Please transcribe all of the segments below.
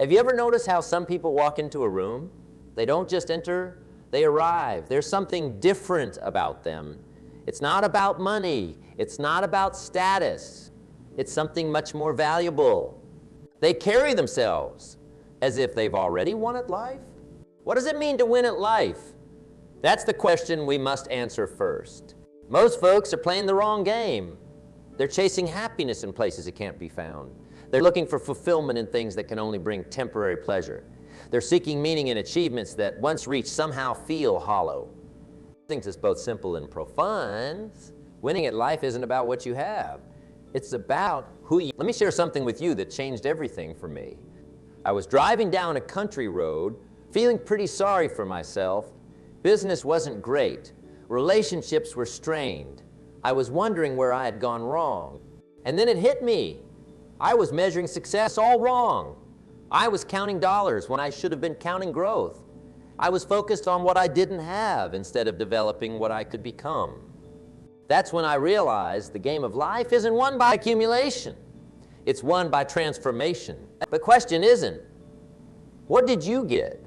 Have you ever noticed how some people walk into a room? They don't just enter, they arrive. There's something different about them. It's not about money. It's not about status. It's something much more valuable. They carry themselves as if they've already won at life. What does it mean to win at life? That's the question we must answer first. Most folks are playing the wrong game. They're chasing happiness in places it can't be found. They're looking for fulfillment in things that can only bring temporary pleasure. They're seeking meaning in achievements that once reached somehow feel hollow. Things is both simple and profound. Winning at life isn't about what you have. It's about who you... Let me share something with you that changed everything for me. I was driving down a country road, feeling pretty sorry for myself. Business wasn't great. Relationships were strained. I was wondering where I had gone wrong. And then it hit me. I was measuring success all wrong. I was counting dollars when I should have been counting growth. I was focused on what I didn't have instead of developing what I could become. That's when I realized the game of life isn't won by accumulation. It's won by transformation. The question isn't, what did you get?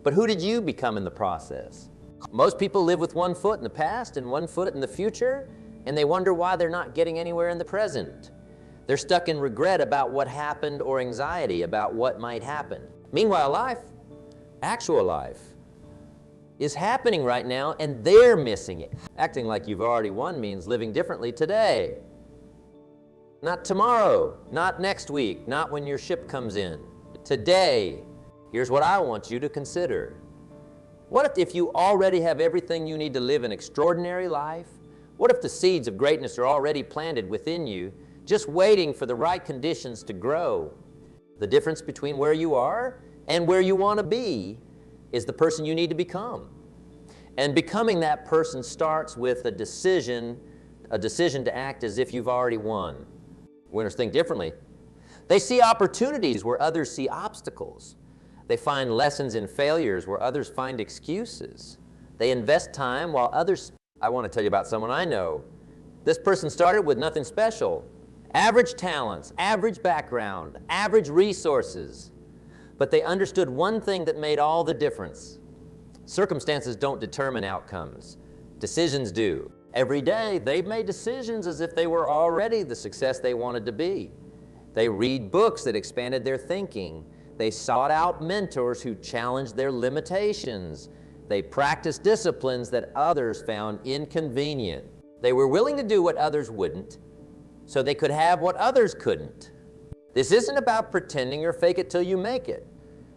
But who did you become in the process? Most people live with one foot in the past and one foot in the future, and they wonder why they're not getting anywhere in the present. They're stuck in regret about what happened or anxiety about what might happen. Meanwhile, life, actual life, is happening right now and they're missing it. Acting like you've already won means living differently today. Not tomorrow, not next week, not when your ship comes in. Today, here's what I want you to consider. What if you already have everything you need to live an extraordinary life? What if the seeds of greatness are already planted within you, just waiting for the right conditions to grow? The difference between where you are and where you want to be is the person you need to become. And becoming that person starts with a decision to act as if you've already won. Winners think differently. They see opportunities where others see obstacles. They find lessons in failures where others find excuses. They invest time while others... I want to tell you about someone I know. This person started with nothing special. Average talents, average background, average resources. But they understood one thing that made all the difference. Circumstances don't determine outcomes. Decisions do. Every day, they've made decisions as if they were already the success they wanted to be. They read books that expanded their thinking. They sought out mentors who challenged their limitations. They practiced disciplines that others found inconvenient. They were willing to do what others wouldn't, so they could have what others couldn't. This isn't about pretending or fake it till you make it.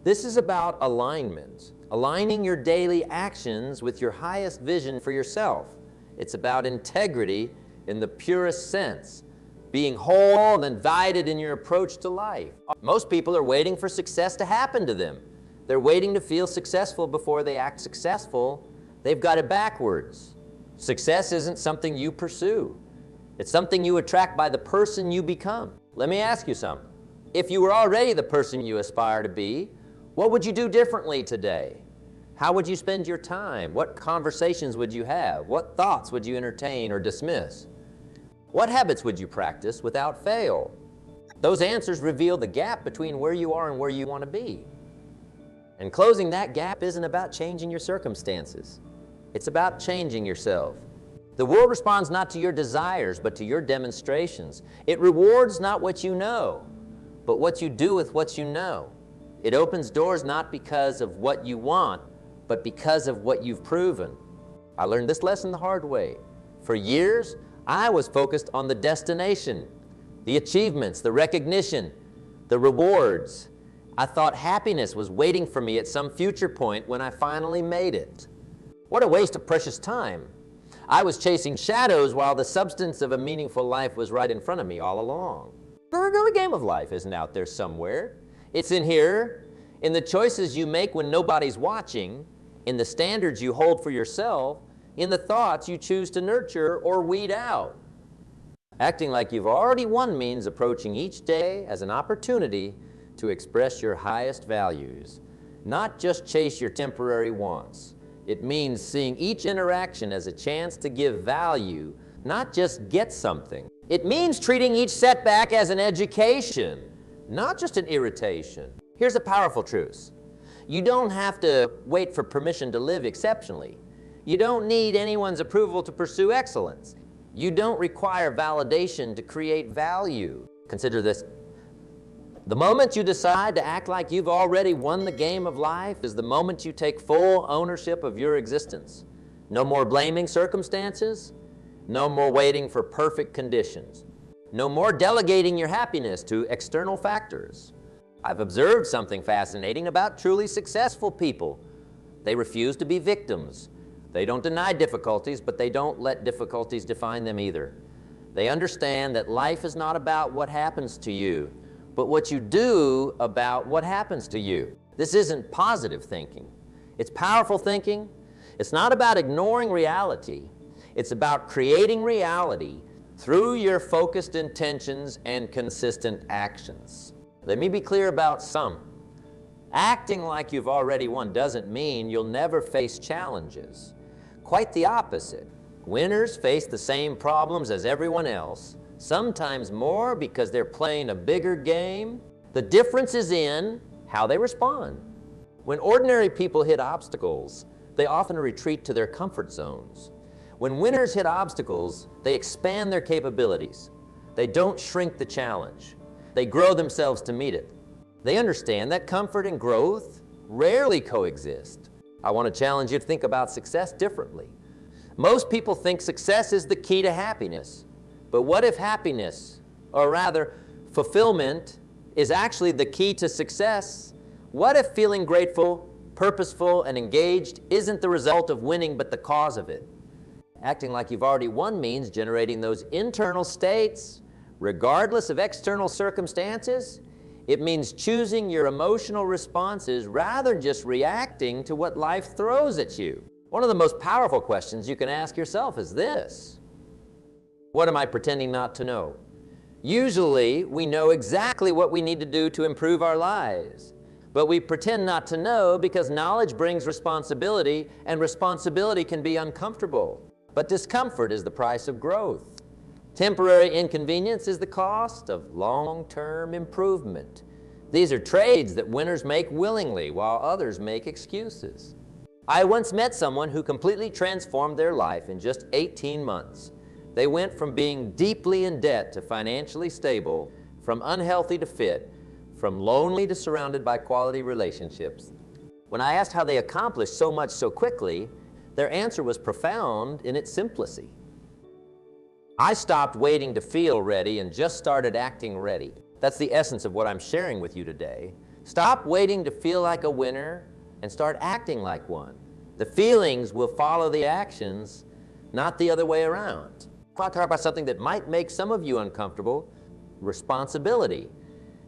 This is about alignment, aligning your daily actions with your highest vision for yourself. It's about integrity in the purest sense, being whole and divided in your approach to life. Most people are waiting for success to happen to them. They're waiting to feel successful before they act successful. They've got it backwards. Success isn't something you pursue. It's something you attract by the person you become. Let me ask you something. If you were already the person you aspire to be, what would you do differently today? How would you spend your time? What conversations would you have? What thoughts would you entertain or dismiss? What habits would you practice without fail? Those answers reveal the gap between where you are and where you want to be. And closing that gap isn't about changing your circumstances. It's about changing yourself. The world responds not to your desires, but to your demonstrations. It rewards not what you know, but what you do with what you know. It opens doors not because of what you want, but because of what you've proven. I learned this lesson the hard way. For years, I was focused on the destination, the achievements, the recognition, the rewards. I thought happiness was waiting for me at some future point when I finally made it. What a waste of precious time. I was chasing shadows while the substance of a meaningful life was right in front of me all along. The game of life isn't out there somewhere. It's in here, in the choices you make when nobody's watching, in the standards you hold for yourself, in the thoughts you choose to nurture or weed out. Acting like you've already won means approaching each day as an opportunity to express your highest values, not just chase your temporary wants. It means seeing each interaction as a chance to give value, not just get something. It means treating each setback as an education, not just an irritation. Here's a powerful truth. You don't have to wait for permission to live exceptionally. You don't need anyone's approval to pursue excellence. You don't require validation to create value. Consider this. The moment you decide to act like you've already won the game of life is the moment you take full ownership of your existence. No more blaming circumstances. No more waiting for perfect conditions. No more delegating your happiness to external factors. I've observed something fascinating about truly successful people. They refuse to be victims. They don't deny difficulties, but they don't let difficulties define them either. They understand that life is not about what happens to you, but what you do about what happens to you. This isn't positive thinking. It's powerful thinking. It's not about ignoring reality. It's about creating reality through your focused intentions and consistent actions. Let me be clear about some. Acting like you've already won doesn't mean you'll never face challenges. Quite the opposite. Winners face the same problems as everyone else, sometimes more because they're playing a bigger game. The difference is in how they respond. When ordinary people hit obstacles, they often retreat to their comfort zones. When winners hit obstacles, they expand their capabilities. They don't shrink the challenge. They grow themselves to meet it. They understand that comfort and growth rarely coexist. I want to challenge you to think about success differently. Most people think success is the key to happiness. But what if happiness, or rather fulfillment, is actually the key to success? What if feeling grateful, purposeful, and engaged isn't the result of winning but the cause of it? Acting like you've already won means generating those internal states, regardless of external circumstances. It means choosing your emotional responses rather than just reacting to what life throws at you. One of the most powerful questions you can ask yourself is this: what am I pretending not to know? Usually, we know exactly what we need to do to improve our lives, but we pretend not to know because knowledge brings responsibility, and responsibility can be uncomfortable. But discomfort is the price of growth. Temporary inconvenience is the cost of long-term improvement. These are trades that winners make willingly, while others make excuses. I once met someone who completely transformed their life in just 18 months. They went from being deeply in debt to financially stable, from unhealthy to fit, from lonely to surrounded by quality relationships. When I asked how they accomplished so much so quickly, their answer was profound in its simplicity. I stopped waiting to feel ready and just started acting ready. That's the essence of what I'm sharing with you today. Stop waiting to feel like a winner and start acting like one. The feelings will follow the actions, not the other way around. I'll talk about something that might make some of you uncomfortable: responsibility.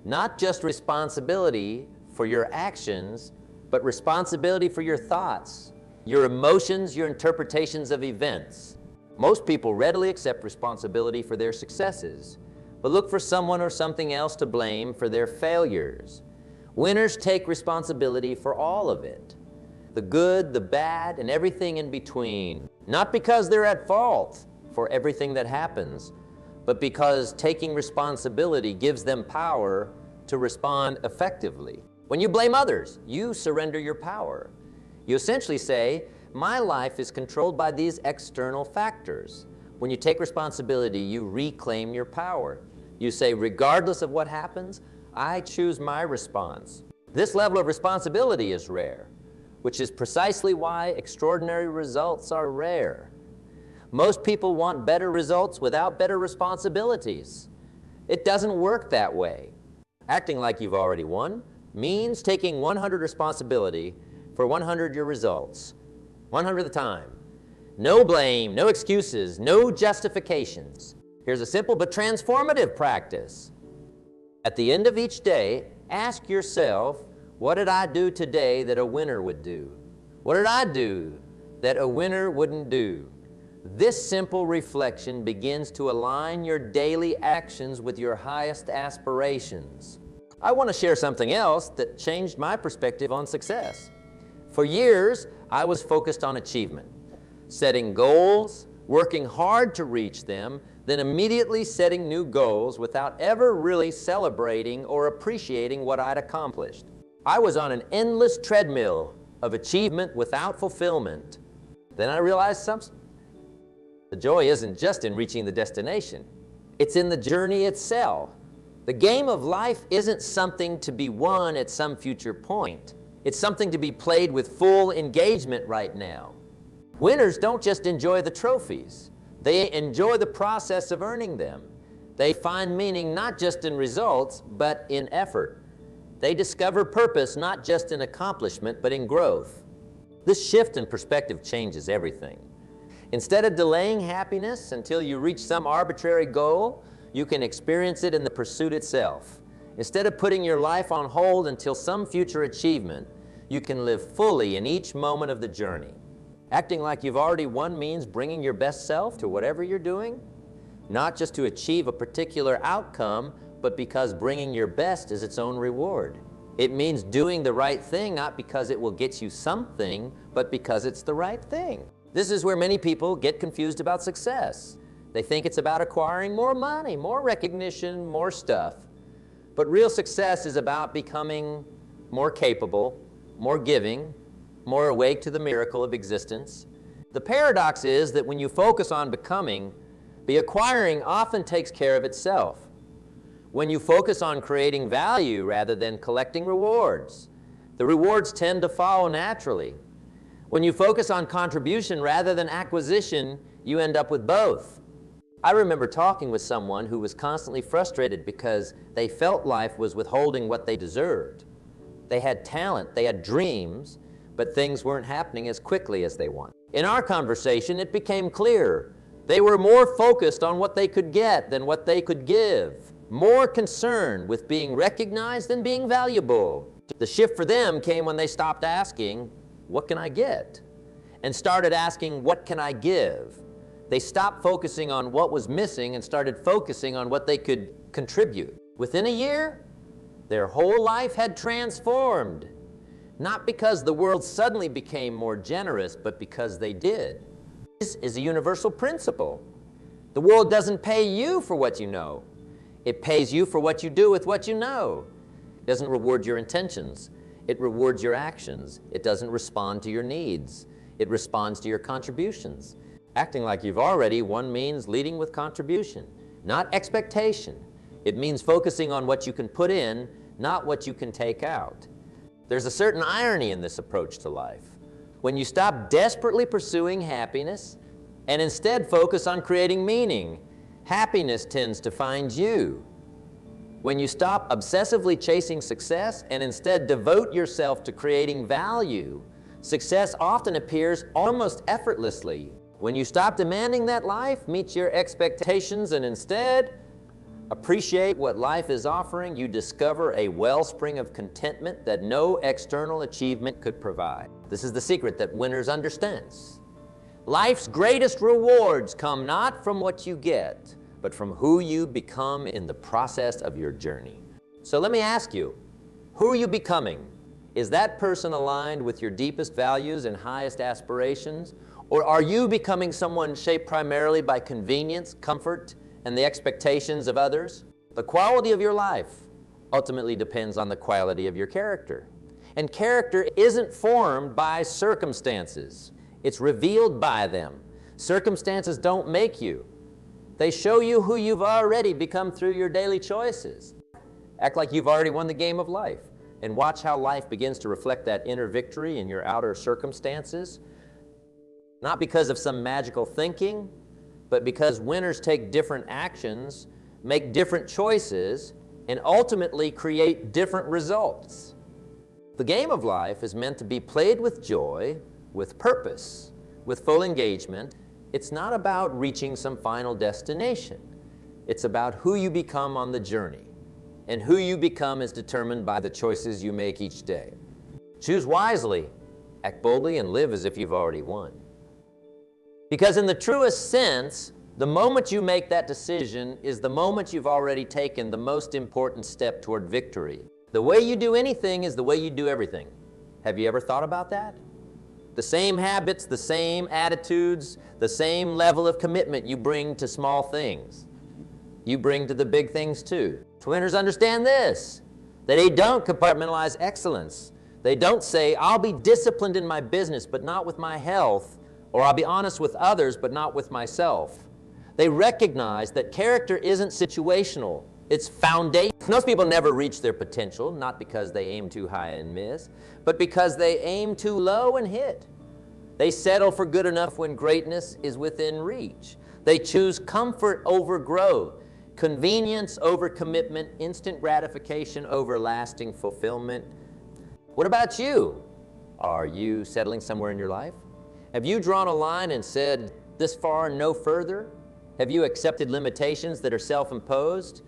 Not just responsibility for your actions, but responsibility for your thoughts, your emotions, your interpretations of events. Most people readily accept responsibility for their successes, but look for someone or something else to blame for their failures. Winners take responsibility for all of it, the good, the bad, and everything in between. Not because they're at fault for everything that happens, but because taking responsibility gives them power to respond effectively. When you blame others, you surrender your power. You essentially say, my life is controlled by these external factors. When you take responsibility, you reclaim your power. You say, regardless of what happens, I choose my response. This level of responsibility is rare, which is precisely why extraordinary results are rare. Most people want better results without better responsibilities. It doesn't work that way. Acting like you've already won means taking 100 responsibility for 100 your results, 100 of the time. No blame, no excuses, no justifications. Here's a simple but transformative practice. At the end of each day, ask yourself, what did I do today that a winner would do? What did I do that a winner wouldn't do? This simple reflection begins to align your daily actions with your highest aspirations. I want to share something else that changed my perspective on success. For years, I was focused on achievement, setting goals, working hard to reach them, then immediately setting new goals without ever really celebrating or appreciating what I'd accomplished. I was on an endless treadmill of achievement without fulfillment. Then I realized something. The joy isn't just in reaching the destination. It's in the journey itself. The game of life isn't something to be won at some future point. It's something to be played with full engagement right now. Winners don't just enjoy the trophies. They enjoy the process of earning them. They find meaning not just in results, but in effort. They discover purpose not just in accomplishment, but in growth. This shift in perspective changes everything. Instead of delaying happiness until you reach some arbitrary goal, you can experience it in the pursuit itself. Instead of putting your life on hold until some future achievement, you can live fully in each moment of the journey. Acting like you've already won means bringing your best self to whatever you're doing, not just to achieve a particular outcome, but because bringing your best is its own reward. It means doing the right thing not because it will get you something, but because it's the right thing. This is where many people get confused about success. They think it's about acquiring more money, more recognition, more stuff. But real success is about becoming more capable, more giving, more awake to the miracle of existence. The paradox is that when you focus on becoming, the acquiring often takes care of itself. When you focus on creating value rather than collecting rewards, the rewards tend to follow naturally. When you focus on contribution rather than acquisition, you end up with both. I remember talking with someone who was constantly frustrated because they felt life was withholding what they deserved. They had talent, they had dreams, but things weren't happening as quickly as they wanted. In our conversation, it became clear. They were more focused on what they could get than what they could give, more concerned with being recognized than being valuable. The shift for them came when they stopped asking, "What can I get?" and started asking, "What can I give?" They stopped focusing on what was missing and started focusing on what they could contribute. Within a year, their whole life had transformed, not because the world suddenly became more generous, but because they did. This is a universal principle. The world doesn't pay you for what you know. It pays you for what you do with what you know. It doesn't reward your intentions. It rewards your actions. It doesn't respond to your needs. It responds to your contributions. Acting like you've already won means leading with contribution, not expectation. It means focusing on what you can put in, not what you can take out. There's a certain irony in this approach to life. When you stop desperately pursuing happiness and instead focus on creating meaning, happiness tends to find you. When you stop obsessively chasing success and instead devote yourself to creating value, success often appears almost effortlessly. When you stop demanding that life meets your expectations and instead appreciate what life is offering, you discover a wellspring of contentment that no external achievement could provide. This is the secret that winners understand. Life's greatest rewards come not from what you get, but from who you become in the process of your journey. So let me ask you, who are you becoming? Is that person aligned with your deepest values and highest aspirations? Or are you becoming someone shaped primarily by convenience, comfort, and the expectations of others? The quality of your life ultimately depends on the quality of your character. And character isn't formed by circumstances. It's revealed by them. Circumstances don't make you. They show you who you've already become through your daily choices. Act like you've already won the game of life and watch how life begins to reflect that inner victory in your outer circumstances. Not because of some magical thinking, but because winners take different actions, make different choices, and ultimately create different results. The game of life is meant to be played with joy, with purpose, with full engagement. It's not about reaching some final destination. It's about who you become on the journey. And who you become is determined by the choices you make each day. Choose wisely, act boldly, and live as if you've already won. Because in the truest sense, the moment you make that decision is the moment you've already taken the most important step toward victory. The way you do anything is the way you do everything. Have you ever thought about that? The same habits, the same attitudes, the same level of commitment you bring to small things, you bring to the big things too. Winners understand this. They don't compartmentalize excellence. They don't say, I'll be disciplined in my business, but not with my health, or I'll be honest with others, but not with myself. They recognize that character isn't situational. It's foundational. Most people never reach their potential, not because they aim too high and miss, but because they aim too low and hit. They settle for good enough when greatness is within reach. They choose comfort over growth, convenience over commitment, instant gratification over lasting fulfillment. What about you? Are you settling somewhere in your life? Have you drawn a line and said, this far and no further? Have you accepted limitations that are self-imposed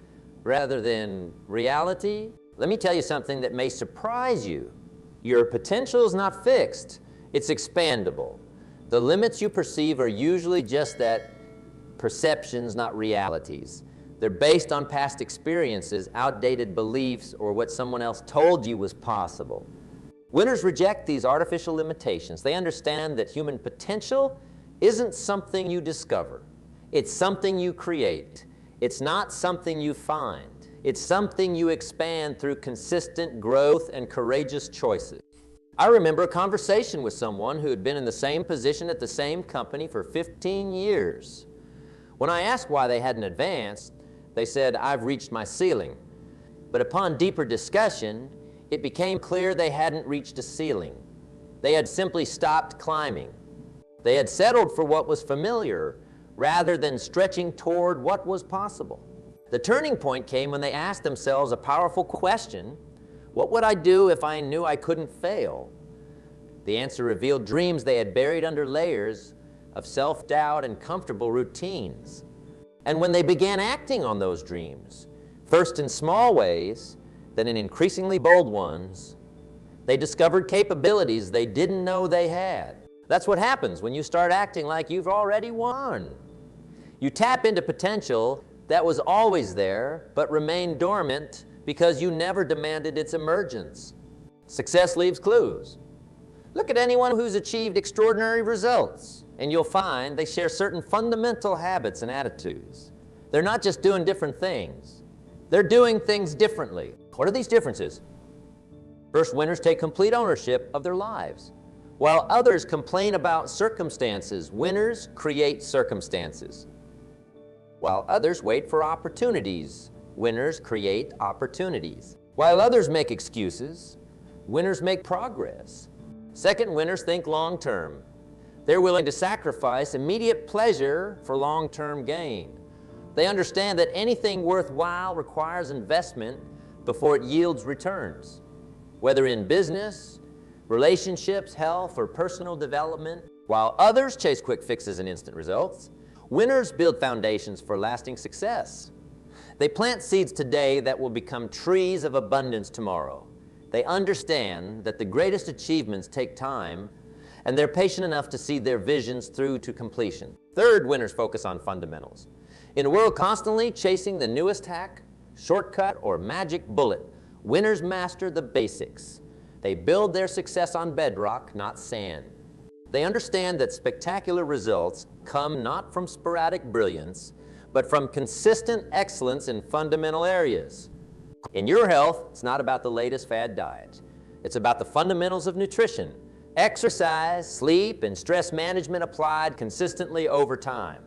rather than reality? Let me tell you something that may surprise you. Your potential is not fixed. It's expandable. The limits you perceive are usually just that, perceptions, not realities. They're based on past experiences, outdated beliefs, or what someone else told you was possible. Winners reject these artificial limitations. They understand that human potential isn't something you discover. It's something you create. It's not something you find. It's something you expand through consistent growth and courageous choices. I remember a conversation with someone who had been in the same position at the same company for 15 years. When I asked why they hadn't advanced, they said, I've reached my ceiling. But upon deeper discussion, it became clear they hadn't reached a ceiling. They had simply stopped climbing. They had settled for what was familiar rather than stretching toward what was possible. The turning point came when they asked themselves a powerful question: what would I do if I knew I couldn't fail? The answer revealed dreams they had buried under layers of self-doubt and comfortable routines. And when they began acting on those dreams, first in small ways, then in increasingly bold ones, they discovered capabilities they didn't know they had. That's what happens when you start acting like you've already won. You tap into potential that was always there, but remained dormant because you never demanded its emergence. Success leaves clues. Look at anyone who's achieved extraordinary results, and you'll find they share certain fundamental habits and attitudes. They're not just doing different things. They're doing things differently. What are these differences? First, winners take complete ownership of their lives. While others complain about circumstances, winners create circumstances. While others wait for opportunities, winners create opportunities. While others make excuses, winners make progress. Second, winners think long-term. They're willing to sacrifice immediate pleasure for long-term gain. They understand that anything worthwhile requires investment before it yields returns. Whether in business, relationships, health, or personal development, while others chase quick fixes and instant results, winners build foundations for lasting success. They plant seeds today that will become trees of abundance tomorrow. They understand that the greatest achievements take time, and they're patient enough to see their visions through to completion. Third, winners focus on fundamentals. In a world constantly chasing the newest hack, shortcut, or magic bullet, winners master the basics. They build their success on bedrock, not sand. They understand that spectacular results come not from sporadic brilliance, but from consistent excellence in fundamental areas. In your health, it's not about the latest fad diet. It's about the fundamentals of nutrition, exercise, sleep, and stress management applied consistently over time.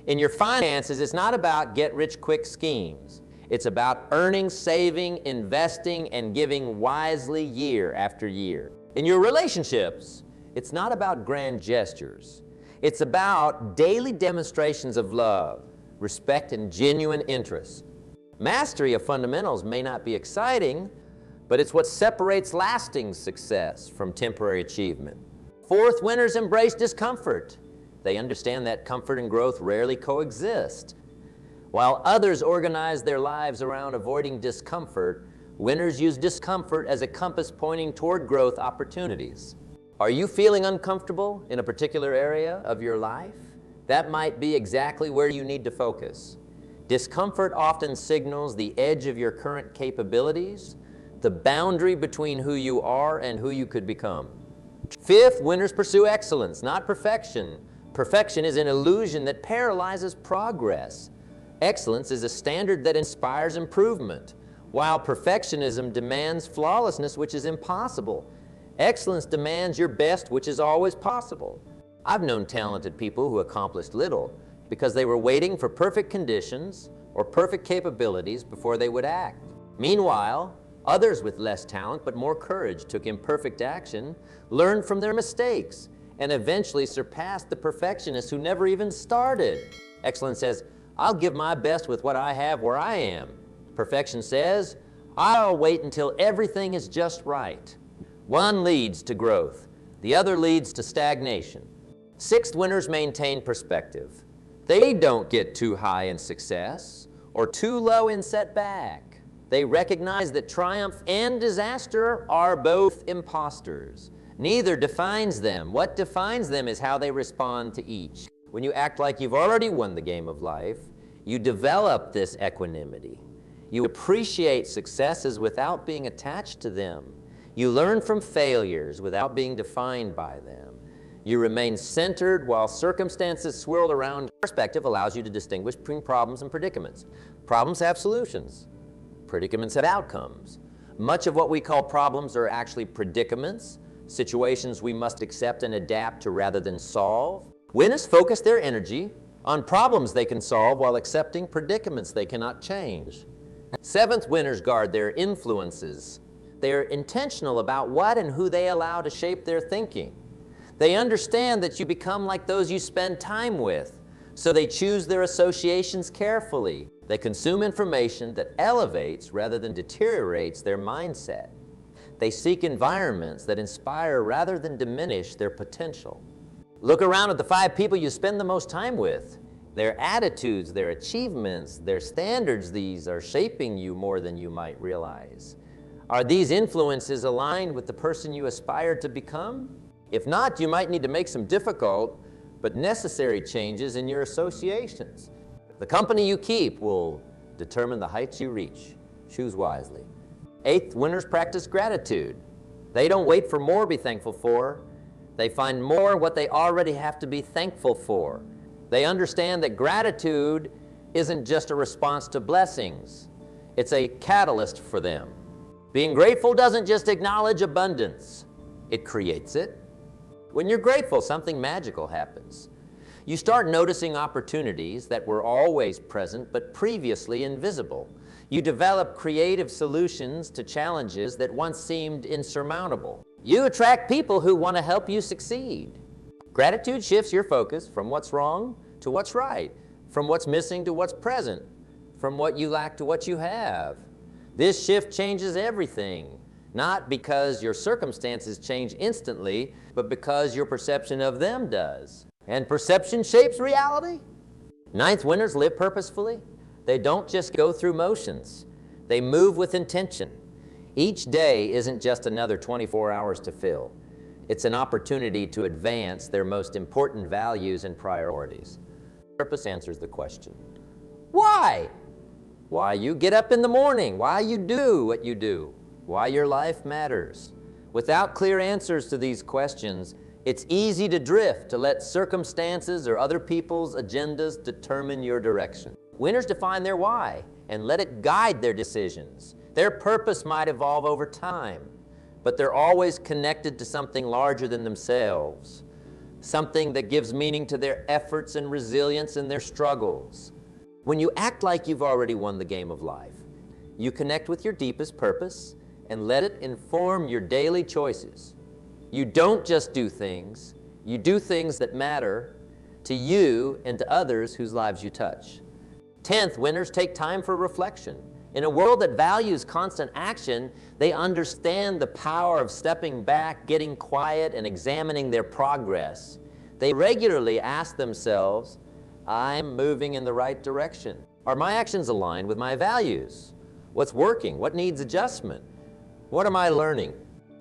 In your finances, it's not about get-rich-quick schemes. It's about earning, saving, investing, and giving wisely year after year. In your relationships, it's not about grand gestures. It's about daily demonstrations of love, respect, and genuine interest. Mastery of fundamentals may not be exciting, but it's what separates lasting success from temporary achievement. Fourth, winners embrace discomfort. They understand that comfort and growth rarely coexist. While others organize their lives around avoiding discomfort, winners use discomfort as a compass pointing toward growth opportunities. Are you feeling uncomfortable in a particular area of your life? That might be exactly where you need to focus. Discomfort often signals the edge of your current capabilities, the boundary between who you are and who you could become. Fifth, winners pursue excellence, not perfection. Perfection is an illusion that paralyzes progress. Excellence is a standard that inspires improvement. While perfectionism demands flawlessness, which is impossible, excellence demands your best, which is always possible. I've known talented people who accomplished little because they were waiting for perfect conditions or perfect capabilities before they would act. Meanwhile, others with less talent but more courage took imperfect action, learned from their mistakes, and eventually surpassed the perfectionists who never even started. Excellence says, I'll give my best with what I have where I am. Perfection says, I'll wait until everything is just right. One leads to growth, the other leads to stagnation. Sixth winners maintain perspective. They don't get too high in success or too low in setback. They recognize that triumph and disaster are both imposters. Neither defines them. What defines them is how they respond to each. When you act like you've already won the game of life, you develop this equanimity. You appreciate successes without being attached to them. You learn from failures without being defined by them. You remain centered while circumstances swirl around. Perspective allows you to distinguish between problems and predicaments. Problems have solutions. Predicaments have outcomes. Much of what we call problems are actually predicaments, situations we must accept and adapt to rather than solve. Winners focus their energy on problems they can solve while accepting predicaments they cannot change. Seventh winners guard their influences. They are intentional about what and who they allow to shape their thinking. They understand that you become like those you spend time with, so they choose their associations carefully. They consume information that elevates rather than deteriorates their mindset. They seek environments that inspire rather than diminish their potential. Look around at the 5 people you spend the most time with. Their attitudes, their achievements, their standards, these are shaping you more than you might realize. Are these influences aligned with the person you aspire to become? If not, you might need to make some difficult but necessary changes in your associations. The company you keep will determine the heights you reach. Choose wisely. Eighth, winners practice gratitude. They don't wait for more to be thankful for. They find more what they already have to be thankful for. They understand that gratitude isn't just a response to blessings. It's a catalyst for them. Being grateful doesn't just acknowledge abundance. It creates it. When you're grateful, something magical happens. You start noticing opportunities that were always present but previously invisible. You develop creative solutions to challenges that once seemed insurmountable. You attract people who want to help you succeed. Gratitude shifts your focus from what's wrong to what's right, from what's missing to what's present, from what you lack to what you have. This shift changes everything, not because your circumstances change instantly, but because your perception of them does. And perception shapes reality. Ninth, winners live purposefully. They don't just go through motions. They move with intention. Each day isn't just another 24 hours to fill. It's an opportunity to advance their most important values and priorities. Purpose answers the question, why? Why you get up in the morning, why you do what you do, why your life matters. Without clear answers to these questions, it's easy to drift, to let circumstances or other people's agendas determine your direction. Winners define their why and let it guide their decisions. Their purpose might evolve over time, but they're always connected to something larger than themselves, something that gives meaning to their efforts and resilience in their struggles. When you act like you've already won the game of life, you connect with your deepest purpose and let it inform your daily choices. You don't just do things, you do things that matter to you and to others whose lives you touch. 10th, winners take time for reflection. In a world that values constant action, they understand the power of stepping back, getting quiet, and examining their progress. They regularly ask themselves, I'm moving in the right direction. Are my actions aligned with my values? What's working? What needs adjustment? What am I learning?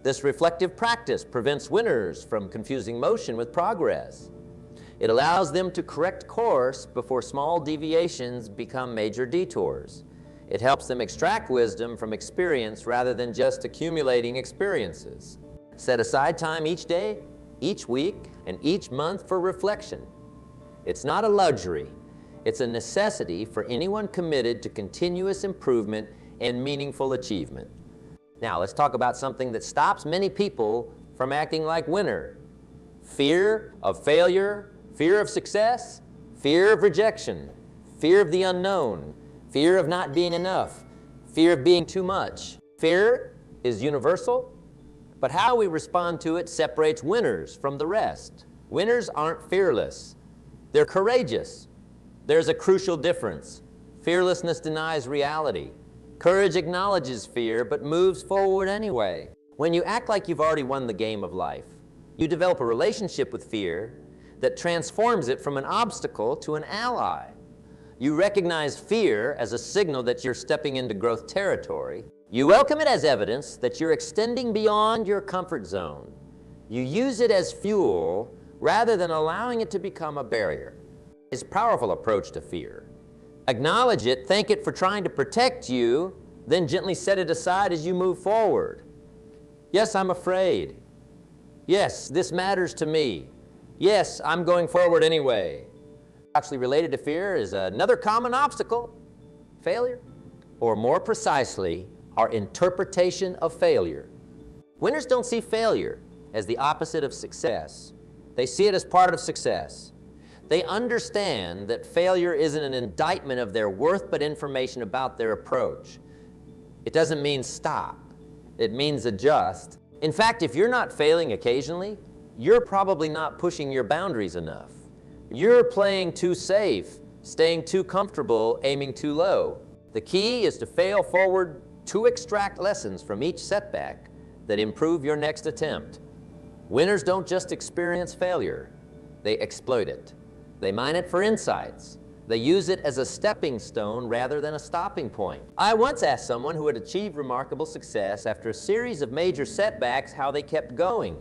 This reflective practice prevents winners from confusing motion with progress. It allows them to correct course before small deviations become major detours. It helps them extract wisdom from experience rather than just accumulating experiences. Set aside time each day, each week, and each month for reflection. It's not a luxury. It's a necessity for anyone committed to continuous improvement and meaningful achievement. Now, let's talk about something that stops many people from acting like winner. Fear of failure, fear of success, fear of rejection, fear of the unknown, fear of not being enough, fear of being too much. Fear is universal, but how we respond to it separates winners from the rest. Winners aren't fearless. They're courageous. There's a crucial difference. Fearlessness denies reality. Courage acknowledges fear, but moves forward anyway. When you act like you've already won the game of life, you develop a relationship with fear that transforms it from an obstacle to an ally. You recognize fear as a signal that you're stepping into growth territory. You welcome it as evidence that you're extending beyond your comfort zone. You use it as fuel rather than allowing it to become a barrier. It's a powerful approach to fear. Acknowledge it, thank it for trying to protect you, then gently set it aside as you move forward. Yes, I'm afraid. Yes, this matters to me. Yes, I'm going forward anyway. Actually related to fear is another common obstacle, failure, or more precisely, our interpretation of failure. Winners don't see failure as the opposite of success. They see it as part of success. They understand that failure isn't an indictment of their worth, but information about their approach. It doesn't mean stop. It means adjust. In fact, if you're not failing occasionally, you're probably not pushing your boundaries enough. You're playing too safe, staying too comfortable, aiming too low. The key is to fail forward to extract lessons from each setback that improve your next attempt. Winners don't just experience failure, they exploit it. They mine it for insights. They use it as a stepping stone rather than a stopping point. I once asked someone who had achieved remarkable success after a series of major setbacks how they kept going.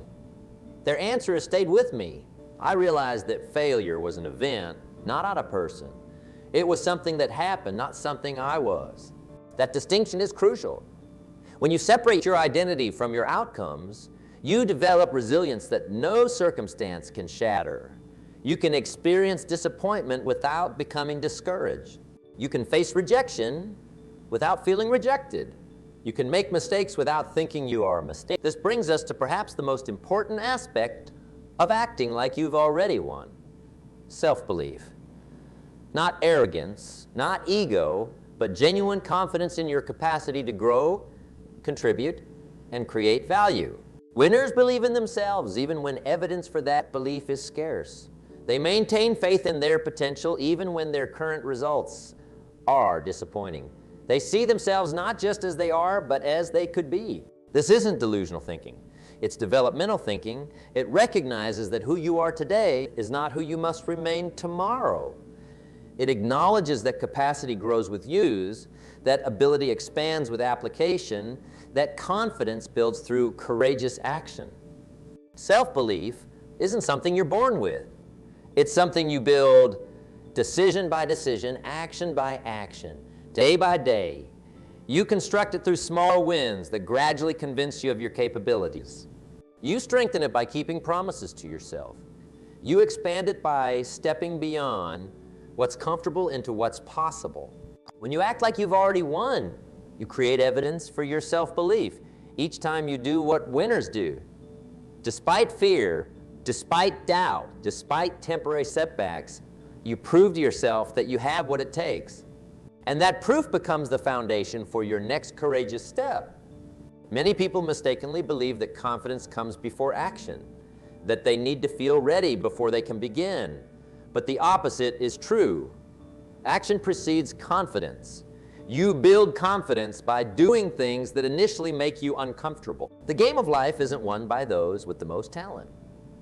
Their answer has stayed with me. I realized that failure was an event, not a person. It was something that happened, not something I was. That distinction is crucial. When you separate your identity from your outcomes, you develop resilience that no circumstance can shatter. You can experience disappointment without becoming discouraged. You can face rejection without feeling rejected. You can make mistakes without thinking you are a mistake. This brings us to perhaps the most important aspect of acting like you've already won. Self-belief. Not arrogance, not ego, but genuine confidence in your capacity to grow, contribute, and create value. Winners believe in themselves even when evidence for that belief is scarce. They maintain faith in their potential even when their current results are disappointing. They see themselves not just as they are, but as they could be. This isn't delusional thinking. It's developmental thinking. It recognizes that who you are today is not who you must remain tomorrow. It acknowledges that capacity grows with use, that ability expands with application, that confidence builds through courageous action. Self-belief isn't something you're born with. It's something you build decision by decision, action by action, day by day. You construct it through small wins that gradually convince you of your capabilities. You strengthen it by keeping promises to yourself. You expand it by stepping beyond what's comfortable into what's possible. When you act like you've already won, you create evidence for your self-belief each time you do what winners do. Despite fear, despite doubt, despite temporary setbacks, you prove to yourself that you have what it takes. And that proof becomes the foundation for your next courageous step. Many people mistakenly believe that confidence comes before action, that they need to feel ready before they can begin. But the opposite is true. Action precedes confidence. You build confidence by doing things that initially make you uncomfortable. The game of life isn't won by those with the most talent,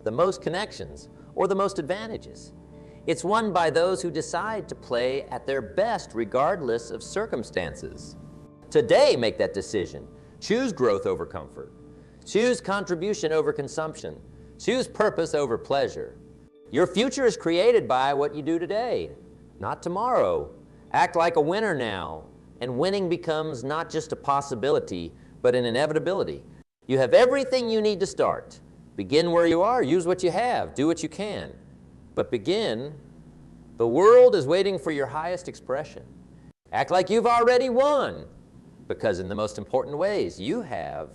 the most connections, or the most advantages. It's won by those who decide to play at their best regardless of circumstances. Today, make that decision. Choose growth over comfort. Choose contribution over consumption. Choose purpose over pleasure. Your future is created by what you do today, not tomorrow. Act like a winner now, and winning becomes not just a possibility, but an inevitability. You have everything you need to start. Begin where you are, use what you have, do what you can. But begin. The world is waiting for your highest expression. Act like you've already won. because in the most important ways, you have